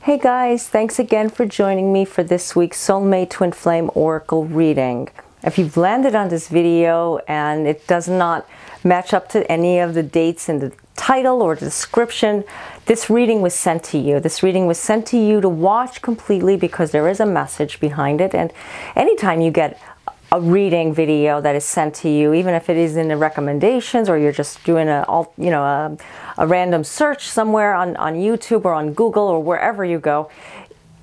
Hey guys, thanks again for joining me for this week's Soulmate Twin Flame Oracle reading. If you've landed on this video and it does not match up to any of the dates in the title or the description, this reading was sent to you. This reading was sent to you to watch completely because there is a message behind it. And anytime you get a reading video that is sent to you, even if it is in the recommendations or you're just doing a random search somewhere on YouTube or on Google or wherever you go,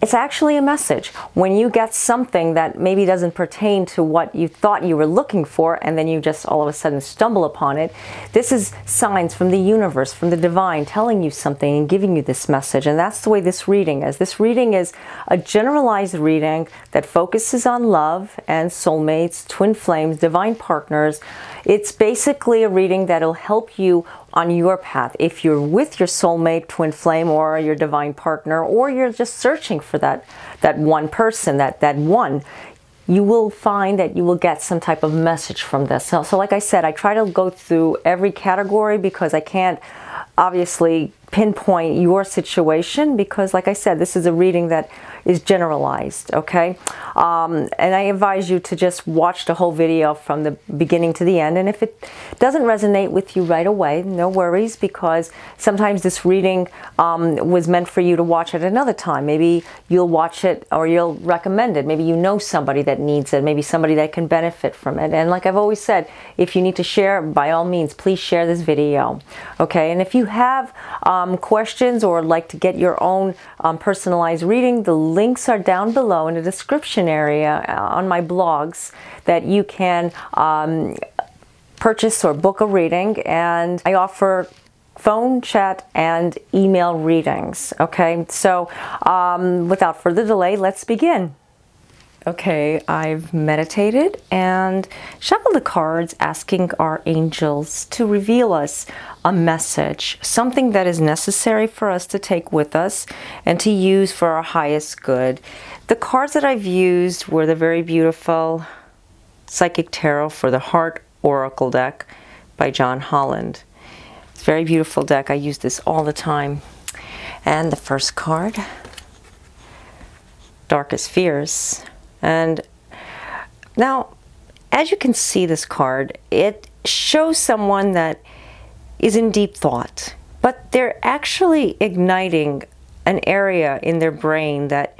it's actually a message. When you get something that maybe doesn't pertain to what you thought you were looking for and then you just all of a sudden stumble upon it, this is signs from the universe, from the divine, telling you something and giving you this message. And that's the way this reading is. This reading is a generalized reading that focuses on love and soulmates, twin flames, divine partners. It's basically a reading that'll help you on your path. If you're with your soulmate, twin flame, or your divine partner, or you're just searching for that one person, that one, you will find that you will get some type of message from this. So like I said, I try to go through every category because I can't obviously pinpoint your situation because, like I said, this is a reading that is generalized, okay? And I advise you to just watch the whole video from the beginning to the end. And if it doesn't resonate with you right away, no worries, because sometimes this reading was meant for you to watch at another time. Maybe you'll watch it or you'll recommend it. Maybe you know somebody that needs it, maybe somebody that can benefit from it. And like I've always said, if you need to share, by all means, please share this video, okay? And if you have questions or like to get your own personalized reading, the links are down below in the description area on my blogs that you can purchase or book a reading. And I offer phone, chat, and email readings. Okay, so without further delay, let's begin. Okay, I've meditated and shuffled the cards, asking our angels to reveal us a message, something that is necessary for us to take with us and to use for our highest good. The cards that I've used were the very beautiful Psychic Tarot for the Heart Oracle deck by John Holland. It's a very beautiful deck. I use this all the time. And the first card, Darkest Fears. And now, as you can see this card, it shows someone that is in deep thought, but they're actually igniting an area in their brain that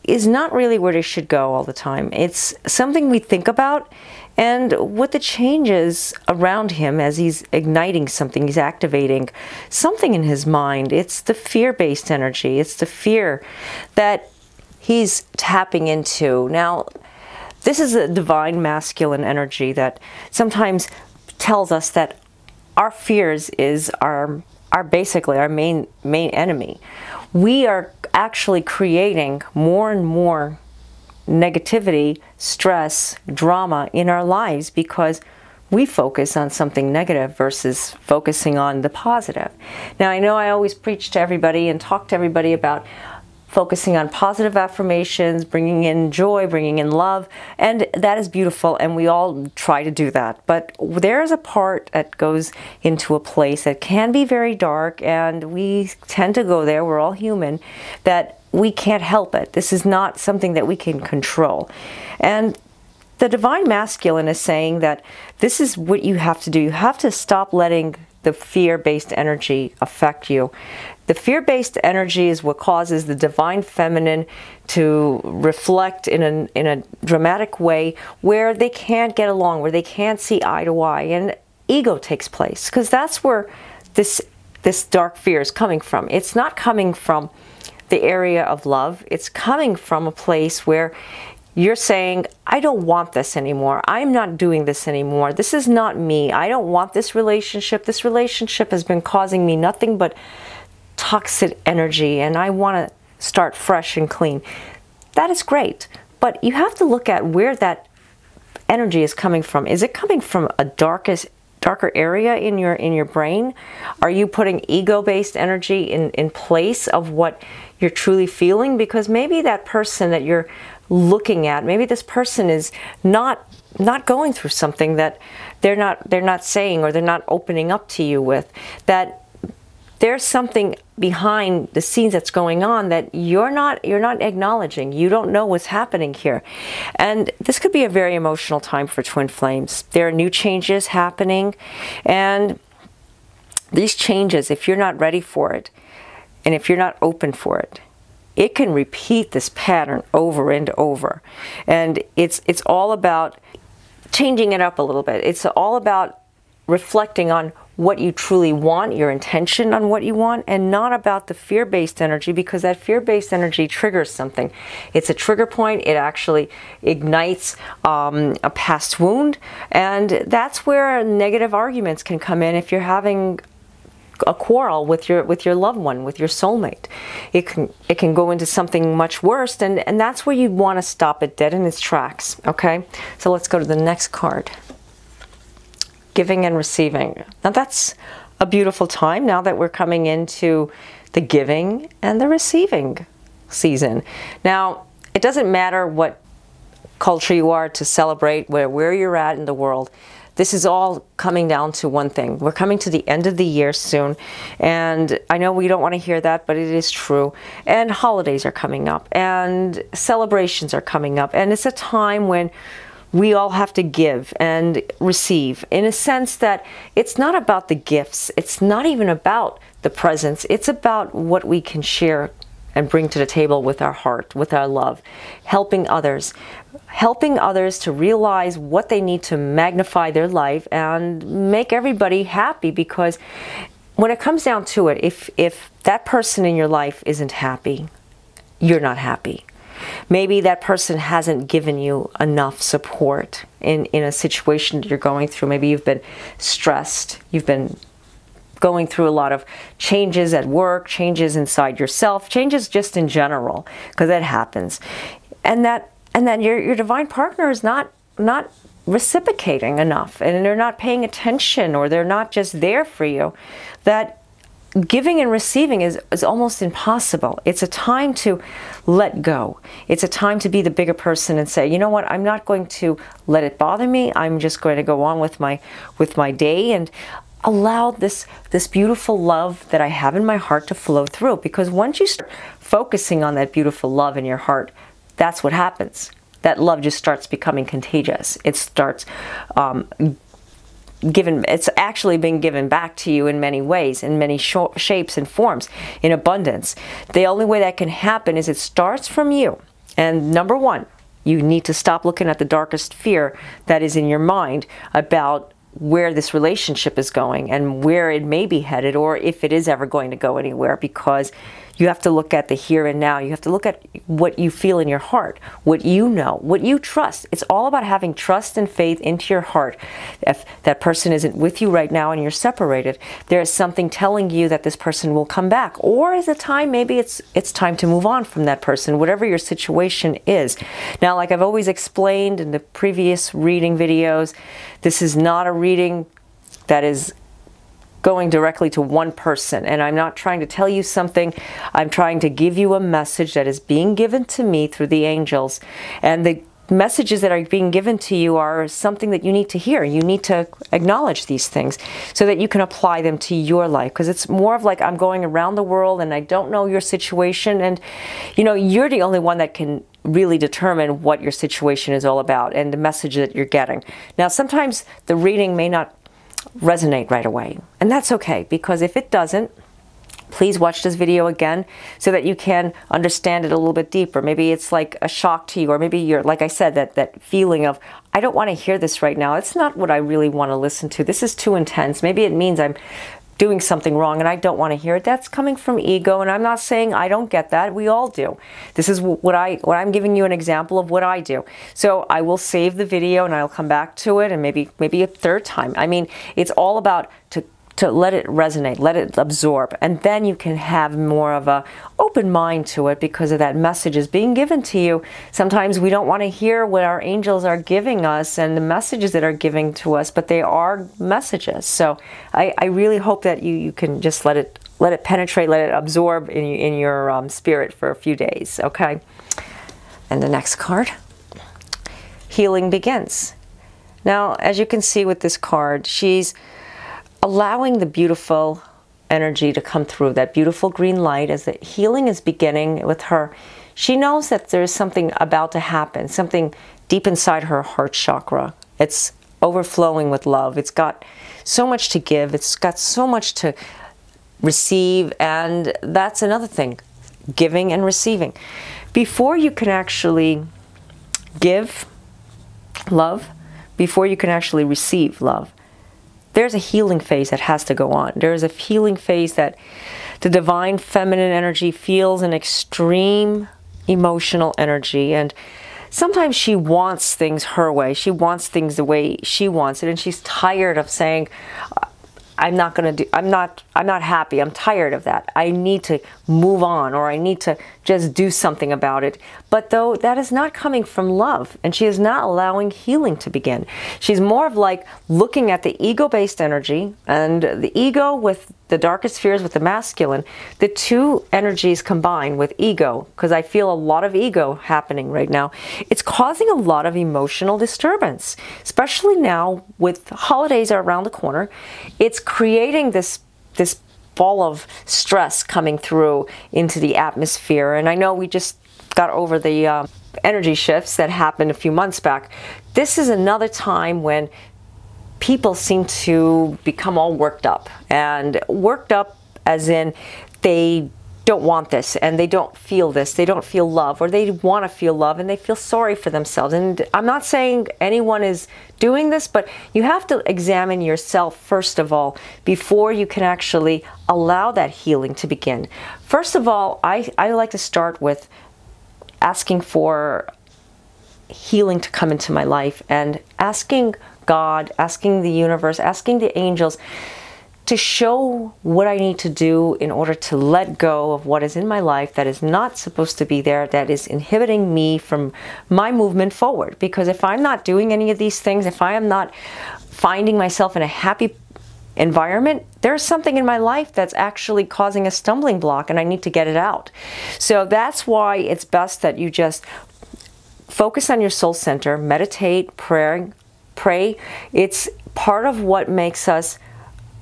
is not really where they should go all the time. It's something we think about, and with the changes around him as he's igniting something, he's activating something in his mind. It's the fear-based energy. It's the fear that he's tapping into. Now, this is a divine masculine energy that sometimes tells us that our fears is basically our main enemy. We are actually creating more and more negativity, stress, drama in our lives because we focus on something negative versus focusing on the positive. Now, I know I always preach to everybody and talk to everybody about focusing on positive affirmations, bringing in joy, bringing in love, and that is beautiful, and we all try to do that. But there's a part that goes into a place that can be very dark, and we tend to go there, we're all human, that we can't help it. This is not something that we can control. And the Divine Masculine is saying that this is what you have to do. You have to stop letting the fear-based energy affect you. The fear-based energy is what causes the Divine Feminine to reflect in a dramatic way where they can't get along, where they can't see eye to eye, and ego takes place, because that's where this dark fear is coming from. It's not coming from the area of love. It's coming from a place where you're saying, I don't want this anymore. I'm not doing this anymore. This is not me. I don't want this relationship. This relationship has been causing me nothing but toxic energy, and I want to start fresh and clean. That is great, but you have to look at where that energy is coming from. Is it coming from a darker area in your brain? Are you putting ego-based energy in place of what you're truly feeling? Because maybe that person that you're looking at, maybe this person is not going through something that they're not saying or they're not opening up to you with, that there's something behind the scenes that's going on that you're not acknowledging. You don't know what's happening here. And this could be a very emotional time for twin flames. There are new changes happening, and these changes, if you're not ready for it, and if you're not open for it, it can repeat this pattern over and over. And it's all about changing it up a little bit. It's all about reflecting on what you truly want, your intention on what you want, and not about the fear-based energy, because that fear-based energy triggers something. It's a trigger point. It actually ignites a past wound, and that's where negative arguments can come in if you're having a quarrel with your loved one, with your soulmate. It can go into something much worse, and that's where you want to stop it dead in its tracks. Okay, so let's go to the next card. Giving and receiving. Now that's a beautiful time now that we're coming into the giving and the receiving season. Now, it doesn't matter what culture you are to celebrate, where you're at in the world. This is all coming down to one thing. We're coming to the end of the year soon, and I know we don't want to hear that, but it is true. And holidays are coming up, and celebrations are coming up, and it's a time when we all have to give and receive, in a sense that it's not about the gifts. It's not even about the presents. It's about what we can share and bring to the table with our heart, with our love, helping others to realize what they need to magnify their life and make everybody happy. Because when it comes down to it, if that person in your life isn't happy, you're not happy. Maybe that person hasn't given you enough support in a situation that you're going through. Maybe you've been stressed. You've been going through a lot of changes at work, changes inside yourself, changes just in general, because that happens. And then your divine partner is not reciprocating enough, and they're not paying attention, or they're not just there for you. That giving and receiving is almost impossible. It's a time to let go. It's a time to be the bigger person and say, you know what, I'm not going to let it bother me. I'm just going to go on with my day and allow this beautiful love that I have in my heart to flow through. Because once you start focusing on that beautiful love in your heart, that's what happens. That love just starts becoming contagious. It starts it's actually been given back to you in many ways, in many shapes and forms, in abundance. The only way that can happen is it starts from you. And number one, you need to stop looking at the darkest fear that is in your mind about where this relationship is going and where it may be headed, or if it is ever going to go anywhere, because you have to look at the here and now. You have to look at what you feel in your heart, what you know, what you trust. It's all about having trust and faith into your heart. If that person isn't with you right now and you're separated, there is something telling you that this person will come back. Or is it time, maybe it's time to move on from that person, whatever your situation is. Now, like I've always explained in the previous reading videos, this is not a reading that is going directly to one person, and I'm not trying to tell you something. I'm trying to give you a message that is being given to me through the angels, and the messages that are being given to you are something that you need to hear. You need to acknowledge these things so that you can apply them to your life, because it's more of like I'm going around the world and I don't know your situation, and you know, you're the only one that can really determine what your situation is all about and the message that you're getting. Now, sometimes the reading may not resonate right away, and that's okay, because if it doesn't, please watch this video again so that you can understand it a little bit deeper. Maybe it's like a shock to you, or maybe you're, like I said, that feeling of, I don't want to hear this right now. It's not what I really want to listen to. This is too intense. Maybe it means I'm doing something wrong and I don't want to hear it. That's coming from ego, and I'm not saying I don't get that. We all do. This is what I'm giving you an example of what I do. So I will save the video and I'll come back to it, and maybe a third time. I mean, it's all about to let it resonate, let it absorb, and then you can have more of a open mind to it, because of that message is being given to you. Sometimes we don't want to hear what our angels are giving us and the messages that are giving to us, but they are messages. So I really hope that you can just let it penetrate, let it absorb in your spirit for a few days, okay? And the next card, healing begins. Now, as you can see with this card, she's allowing the beautiful energy to come through, that beautiful green light, as the healing is beginning with her. She knows that there's something about to happen, something deep inside her heart chakra. It's overflowing with love. It's got so much to give. It's got so much to receive, and that's another thing, giving and receiving. Before you can actually give love, before you can actually receive love, there's a healing phase that has to go on. There's a healing phase that the divine feminine energy feels an extreme emotional energy, and sometimes she wants things her way. She wants things the way she wants it, and she's tired of saying, I'm not happy. I'm tired of that. I need to move on, or I need to just do something about it. But though that is not coming from love, and she is not allowing healing to begin. She's more of like looking at the ego-based energy, and the ego with the darkest fears with the masculine, the two energies combine with ego, because I feel a lot of ego happening right now. It's causing a lot of emotional disturbance, especially now with holidays are around the corner. It's creating this ball of stress coming through into the atmosphere. And I know we just got over the energy shifts that happened a few months back. This is another time when people seem to become all worked up, and worked up as in they don't want this, and they don't feel this, they don't feel love, or they want to feel love, and they feel sorry for themselves. And I'm not saying anyone is doing this, but you have to examine yourself first of all before you can actually allow that healing to begin. First of all, I like to start with asking for healing to come into my life, and asking God, asking the universe, asking the angels to show what I need to do in order to let go of what is in my life that is not supposed to be there, that is inhibiting me from my movement forward. Because if I'm not doing any of these things, if I am not finding myself in a happy environment, there's something in my life that's actually causing a stumbling block, and I need to get it out. So that's why it's best that you just focus on your soul center, meditate, pray. It's part of what makes us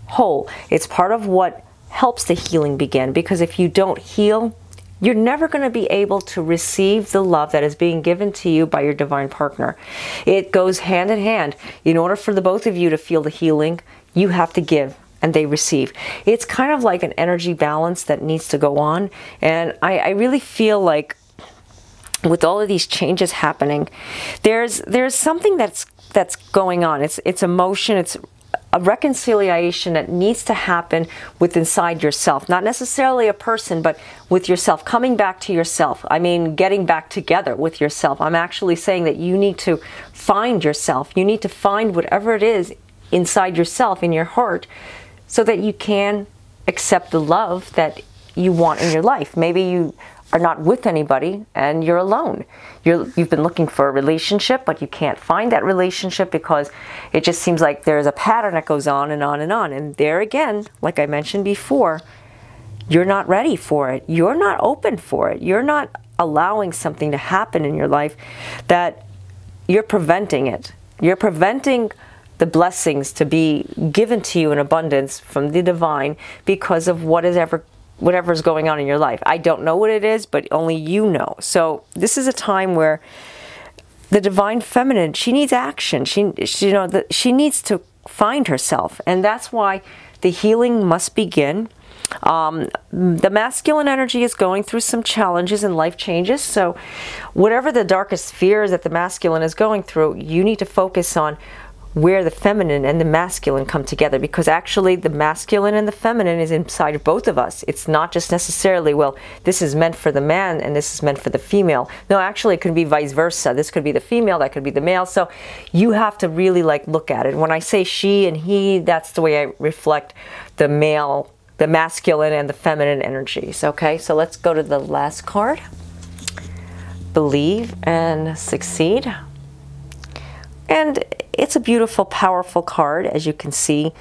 whole. It's part of what helps the healing begin, because if you don't heal, you're never going to be able to receive the love that is being given to you by your divine partner. It goes hand in hand. In order for the both of you to feel the healing, you have to give and they receive. It's kind of like an energy balance that needs to go on. And I really feel like with all of these changes happening, there's something that's going on. It's emotion, it's a reconciliation that needs to happen with inside yourself. Not necessarily a person, but with yourself, coming back to yourself. I mean, getting back together with yourself. I'm actually saying that you need to find yourself. You need to find whatever it is inside yourself, in your heart, so that you can accept the love that you want in your life. Maybe you are not with anybody and you're alone. You've been looking for a relationship, but you can't find that relationship because it just seems like there's a pattern that goes on and on and on. And there again, like I mentioned before, you're not ready for it. You're not open for it. You're not allowing something to happen in your life that you're preventing it. You're preventing the blessings to be given to you in abundance from the divine because of whatever's going on in your life. I don't know what it is, but only you know. So this is a time where the divine feminine, she needs action. She needs to find herself, and that's why the healing must begin. The masculine energy is going through some challenges and life changes. So whatever the darkest fears that the masculine is going through, you need to focus on where the feminine and the masculine come together, because actually the masculine and the feminine is inside of both of us. It's not just necessarily, well, this is meant for the man and this is meant for the female. No, actually it could be vice versa. This could be the female, that could be the male. So you have to really look at it. When I say she and he, that's the way I reflect the male, the masculine and the feminine energies. Okay, so let's go to the last card. Believe and succeed. And it's a beautiful, powerful card, as you can see.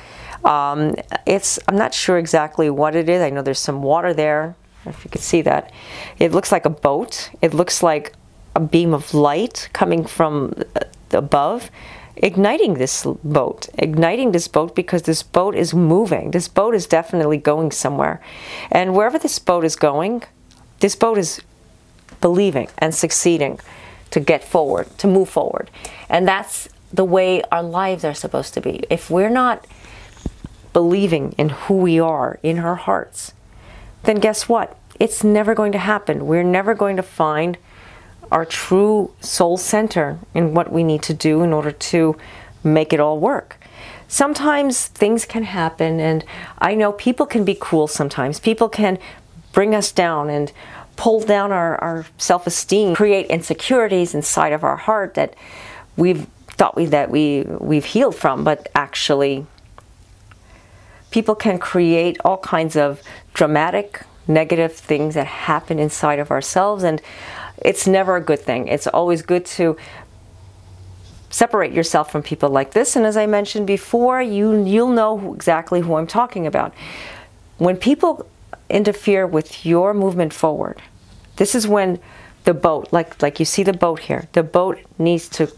I'm not sure exactly what it is. I know there's some water there, if you can see that. It looks like a boat. It looks like a beam of light coming from above. igniting this boat, because this boat is moving. This boat is definitely going somewhere. And wherever this boat is going, this boat is believing and succeeding to get forward, to move forward. And that's the way our lives are supposed to be. If we're not believing in who we are, in our hearts, then guess what? It's never going to happen. We're never going to find our true soul center in what we need to do in order to make it all work. Sometimes things can happen, and I know people can be cruel sometimes. People can bring us down and pull down our self-esteem, create insecurities inside of our heart that we've thought we've healed from, but actually people can create all kinds of dramatic, negative things that happen inside of ourselves, and it's never a good thing. It's always good to separate yourself from people like this. And as I mentioned before, you'll know exactly who I'm talking about. When people interfere with your movement forward, this is when the boat, like you see the boat here, the boat needs to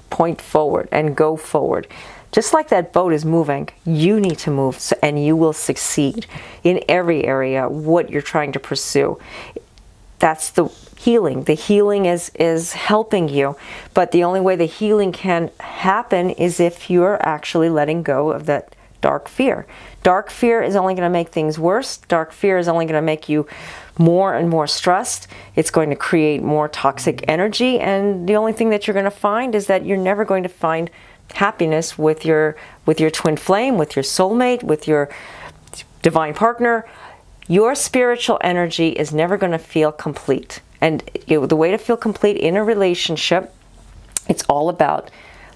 point forward and go forward. Just like that boat is moving, you need to move, and you will succeed in every area what you're trying to pursue. That's the healing. The healing is helping you, but the only way the healing can happen is if you're actually letting go of that dark fear. Dark fear is only going to make things worse. Dark fear is only going to make you more and more stressed. It's going to create more toxic energy, and the only thing that you're going to find is that you're never going to find happiness with your twin flame, with your soulmate, with your divine partner. Your spiritual energy is never going to feel complete. And the way to feel complete in a relationship, it's all about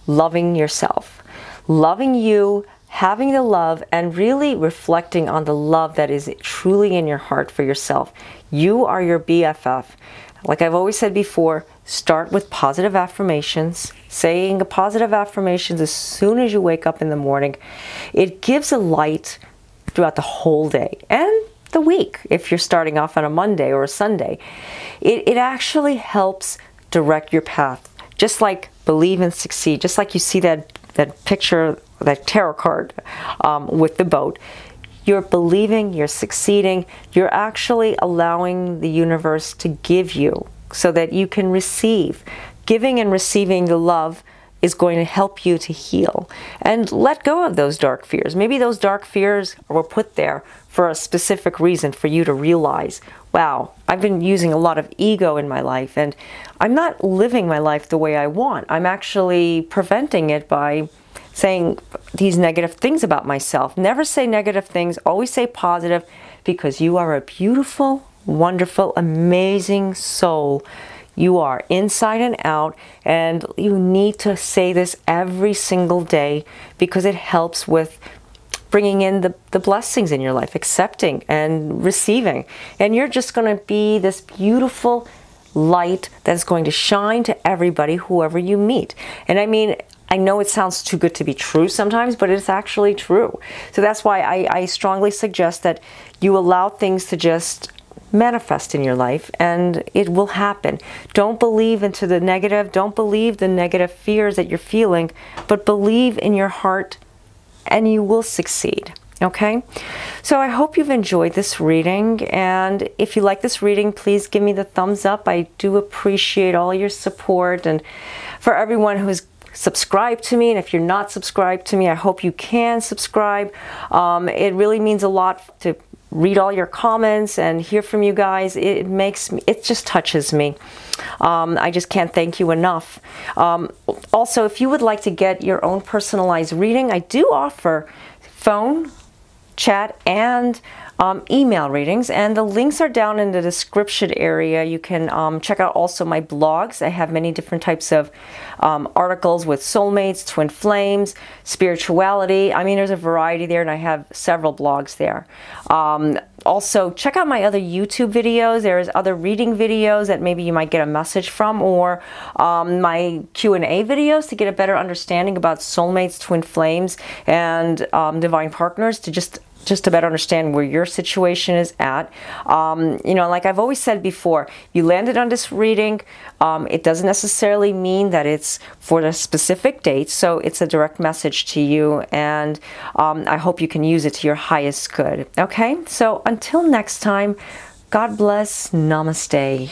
loving yourself, loving you, having the love, and really reflecting on the love that is truly in your heart for yourself. You are your BFF. Like I've always said before, start with positive affirmations. Saying positive affirmations as soon as you wake up in the morning. It gives a light throughout the whole day and the week. If you're starting off on a Monday or a Sunday, it actually helps direct your path. Just like believe and succeed, just like you see that picture, that tarot card with the boat. You're believing, you're succeeding, you're actually allowing the universe to give you so that you can receive. Giving and receiving the love is going to help you to heal and let go of those dark fears. Maybe those dark fears were put there for a specific reason, for you to realize, wow, I've been using a lot of ego in my life and I'm not living my life the way I want. I'm actually preventing it by saying these negative things about myself. Never say negative things, always say positive, because you are a beautiful, wonderful, amazing soul. You are inside and out, and you need to say this every single day because it helps with bringing in the blessings in your life, accepting and receiving. And you're just going to be this beautiful light that's going to shine to everybody, whoever you meet. And I mean, I know it sounds too good to be true sometimes, but it's actually true. So that's why I strongly suggest that you allow things to just manifest in your life, and it will happen. Don't believe into the negative. Don't believe the negative fears that you're feeling, but believe in your heart and you will succeed. Okay? So I hope you've enjoyed this reading, and if you like this reading, please give me the thumbs up. I do appreciate all your support, and for everyone who's subscribe to me, and if you're not subscribed to me, I hope you can subscribe. It really means a lot to read all your comments and hear from you guys. It makes me, it just touches me. I just can't thank you enough. Also, if you would like to get your own personalized reading, I do offer phone, chat, and email readings, and the links are down in the description area. You can check out also my blogs. I have many different types of articles with soulmates, twin flames, spirituality. I mean, there's a variety there, and I have several blogs there. Also, check out my other YouTube videos. There's other reading videos that maybe you might get a message from, or my Q&A videos to get a better understanding about soulmates, twin flames, and divine partners, to just just to better understand where your situation is at. You know, like I've always said before, you landed on this reading. It doesn't necessarily mean that it's for a specific date, so it's a direct message to you, and I hope you can use it to your highest good. Okay, so until next time, God bless. Namaste.